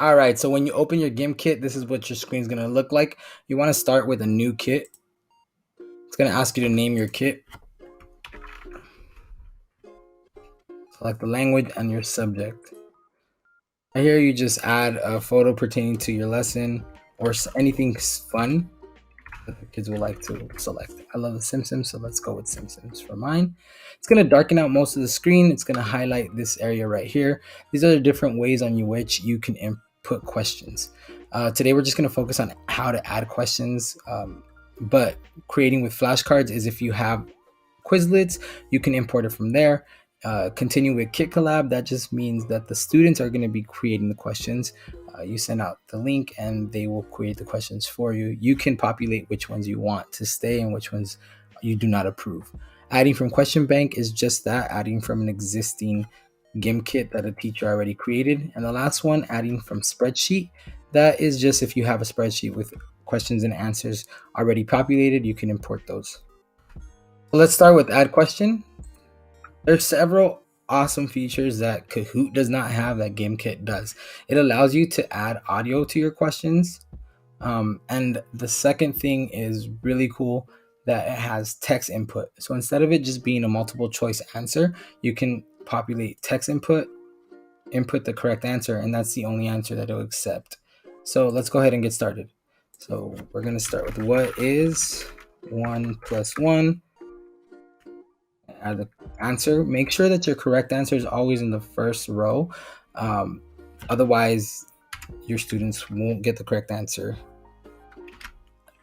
All right, so when you open your GimKit, this is what your screen is going to look like. You want to start with a new kit. It's going to ask you to name your kit. Select the language and your subject. Right here, you just add a photo pertaining to your lesson or anything fun that the kids will like to select. I love The Simpsons, so let's go with Simpsons for mine. It's going to darken out most of the screen. It's going to highlight this area right here. These are the different ways on which you can input questions. Today, we're just going to focus on how to add questions, but creating with flashcards is if you have Quizlets, you can import it from there. Continue with Kit Collab. That just means that the students are going to be creating the questions. You send out the link and they will create the questions for you. You can populate which ones you want to stay and which ones you do not approve. Adding from Question Bank is just that, adding from an existing GimKit that a teacher already created. And the last one, adding from Spreadsheet. That is just if you have a spreadsheet with questions and answers already populated, you can import those. So let's start with Add Question. There's several awesome features that Kahoot does not have that GimKit does. It allows you to add audio to your questions. And the second thing is really cool that it has text input. So instead of it just being a multiple choice answer, you can populate text input the correct answer, and that's the only answer that it'll accept. So let's go ahead and get started. So we're going to start with what is 1 plus 1? Add the answer. Make sure that your correct answer is always in the first row. Otherwise, your students won't get the correct answer.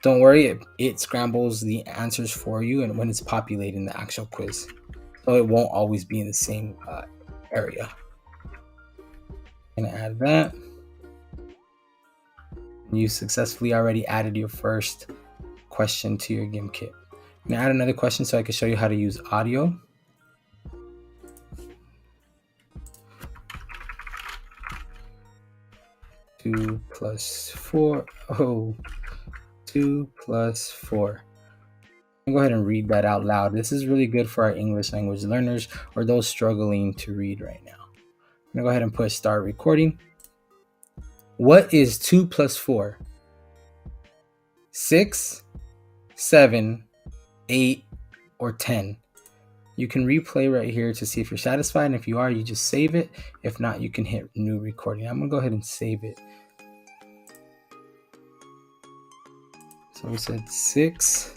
Don't worry, it scrambles the answers for you and when it's populating the actual quiz. So it won't always be in the same area. I'm gonna add that. You successfully already added your first question to your GimKit. I'm gonna add another question so I can show you how to use audio. Two plus 4. Oh, 2 plus 4. I'm gonna go ahead and read that out loud. This is really good for our English language learners or those struggling to read right now. I'm gonna go ahead and push start recording. What is 2 plus 4? 6, 7, 8, or 10? You can replay right here to see if you're satisfied. And if you are, you just save it. If not, you can hit new recording. I'm gonna go ahead and save it. So we said 6,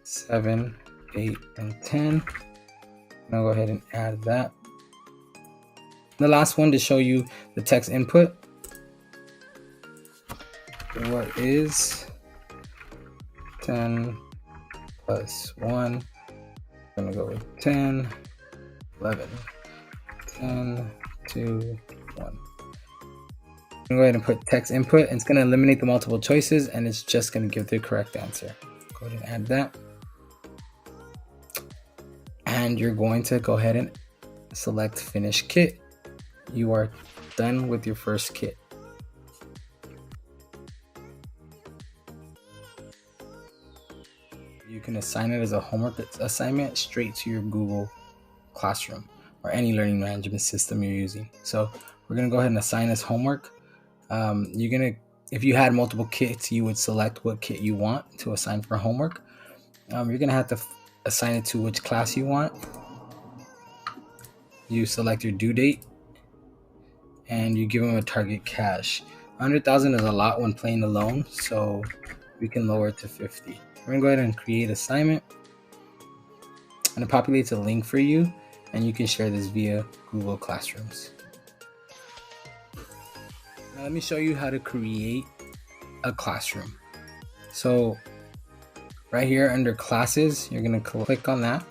7, 8, and 10. I'll go ahead and add that. The last one to show you the text input. What is 10 plus 1? I'm gonna go with 10, 11, 10, 2, 1. I'm gonna go ahead and put text input, and it's gonna eliminate the multiple choices, and it's just gonna give the correct answer. Go ahead and add that. And you're going to go ahead and select Finish Kit. You are done with your first kit. You can assign it as a homework assignment straight to your Google Classroom or any learning management system you're using. So we're gonna go ahead and assign as homework. If you had multiple kits, you would select what kit you want to assign for homework. You're gonna have to assign it to which class you want. You select your due date and you give them a target cash. 100,000 is a lot when playing alone, so we can lower it to 50. We're gonna go ahead and create assignment, and it populates a link for you, and you can share this via Google Classrooms. Now let me show you how to create a classroom. So right here under classes, you're gonna click on that.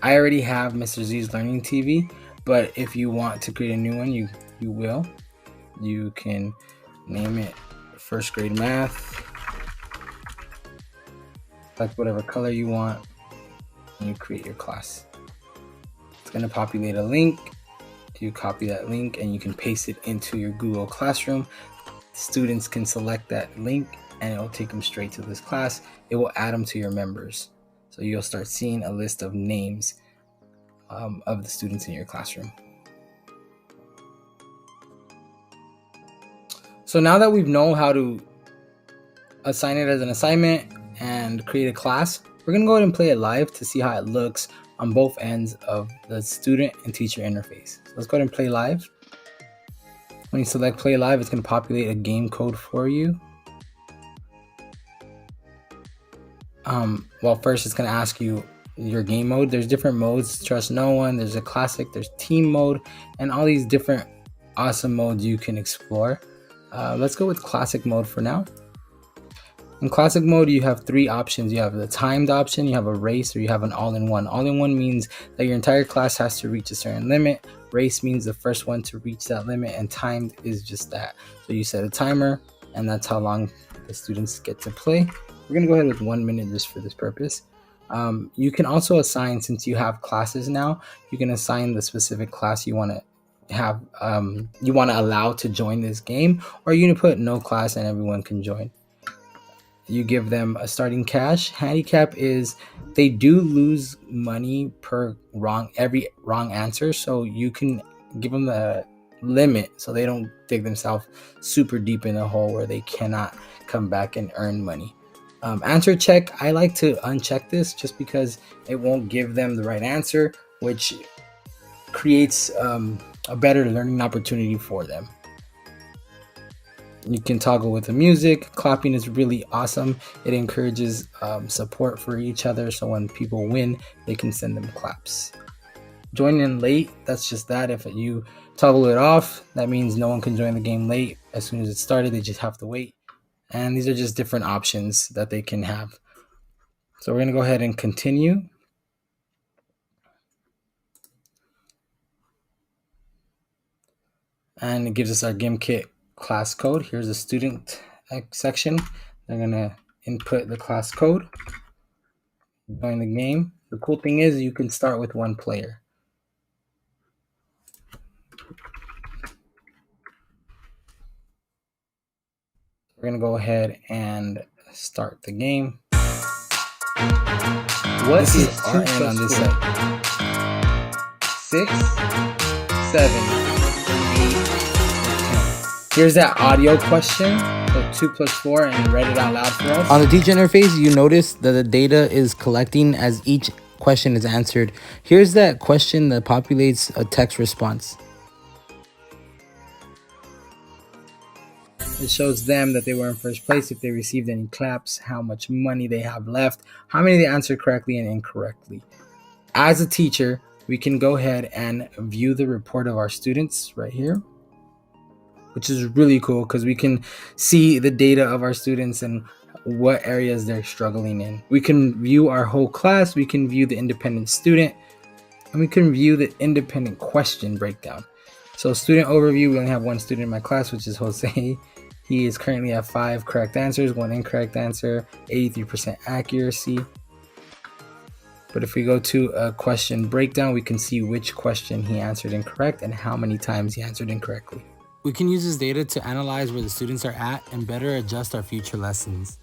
I already have Mr. Z's Learning TV, but if you want to create a new one, you will. You can name it first grade math, select whatever color you want, and you create your class. It's gonna populate a link. You copy that link and you can paste it into your Google Classroom. Students can select that link and it will take them straight to this class. It will add them to your members. So you'll start seeing a list of names of the students in your classroom. So now that we know how to assign it as an assignment and create a class, we're going to go ahead and play it live to see how it looks on both ends of the student and teacher interface. So let's go ahead and play live. When you select play live, it's going to populate a game code for you. Well, first it's going to ask you your game mode. There's different modes: trust no one, there's a classic, there's team mode, and all these different awesome modes you can explore. Let's go with classic mode for now. In classic mode, you have three options. You have the timed option, you have a race, or you have an all-in-one. All-in-one means that your entire class has to reach a certain limit. Race means the first one to reach that limit, and timed is just that. So you set a timer, and that's how long the students get to play. We're gonna go ahead with 1 minute just for this purpose. You can also assign, since you have classes now, you can assign the specific class you want to have, you want to allow to join this game, or you can put no class and everyone can join. You give them a starting cash. Handicap is they do lose money per every wrong answer, so you can give them the limit so they don't dig themselves super deep in a hole where they cannot come back and earn money. Answer check, I like to uncheck this just because it won't give them the right answer, which creates a better learning opportunity for them. You can toggle with the music. Clapping is really awesome. It encourages support for each other, so when people win, they can send them claps. Join in late, that's just that. If you toggle it off, that means no one can join the game late. As soon as it started, they just have to wait. And these are just different options that they can have. So we're going to go ahead and continue. And it gives us our GimKit class code. Here's the student section. They're going to input the class code, join the game. The cool thing is you can start with one player. We're going to go ahead and start the game. What is RN on this side? 6, 7, 8, 10. Here's that audio question. So 2 plus 4 and read it out loud for us. On the teacher interface, you notice that the data is collecting as each question is answered. Here's that question that populates a text response. It shows them that they were in first place, if they received any claps, how much money they have left, how many they answered correctly and incorrectly. As a teacher, we can go ahead and view the report of our students right here, which is really cool because we can see the data of our students and what areas they're struggling in. We can view our whole class, we can view the independent student, and we can view the independent question breakdown. So student overview, we only have one student in my class, which is Jose. He is currently at 5 correct answers, 1 incorrect answer, 83% accuracy. But if we go to a question breakdown, we can see which question he answered incorrect and how many times he answered incorrectly. We can use this data to analyze where the students are at and better adjust our future lessons.